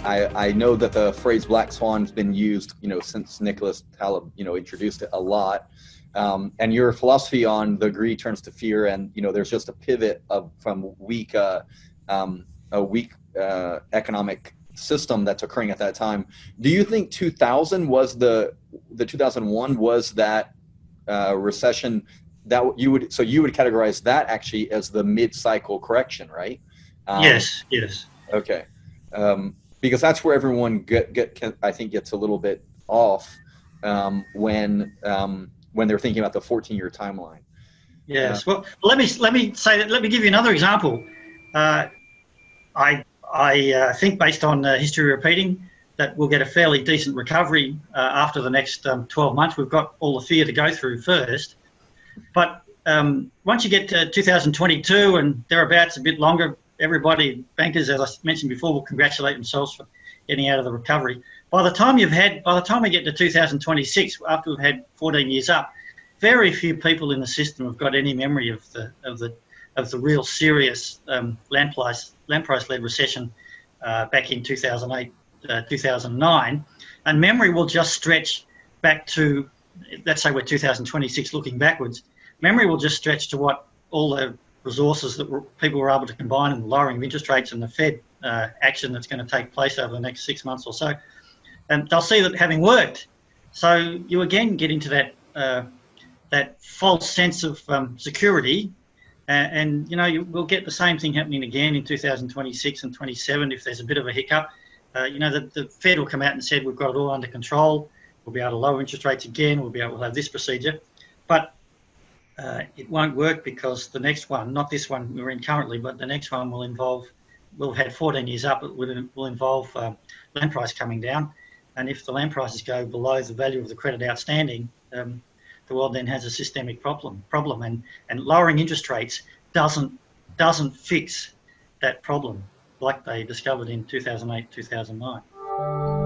I know that the phrase black swan has been used, since Nicholas Taleb, introduced it a lot. And your philosophy on the greed turns to fear, and there's just a pivot from a weak economic system that's occurring at that time. Do you think 2000 was the 2001 was that recession that you would categorize that actually as the mid-cycle correction, right? Yes. Okay, because that's where everyone I think gets a little bit off when they're thinking about the 14-year timeline. Yes. Well, let me say that. Let me give you another example. I think, based on history repeating, that we'll get a fairly decent recovery after the next 12 months. We've got all the fear to go through first, but once you get to 2022 and thereabouts, a bit longer, everybody, bankers, as I mentioned before, will congratulate themselves for getting out of the recovery. By the time we get to 2026, after we've had 14 years up, very few people in the system have got any memory of the real serious land price-led recession back in 2008, 2009, and memory will just stretch back to, let's say we're 2026 looking backwards, memory will just stretch to what all the resources that people were able to combine in the lowering of interest rates and the Fed action that's going to take place over the next 6 months or so. And they'll see that having worked. So you again get into that false sense of security, and we'll get the same thing happening again in 2026 and 27 if there's a bit of a hiccup. The Fed will come out and said we've got it all under control. We'll be able to lower interest rates again. We'll be able to have this procedure, but it won't work because the next one, not this one we're in currently, but the next one we'll have had 14 years up. It will involve land price coming down, and if the land prices go below the value of the credit outstanding, the world then has a systemic problem, and lowering interest rates doesn't fix that problem like they discovered in 2008, 2009.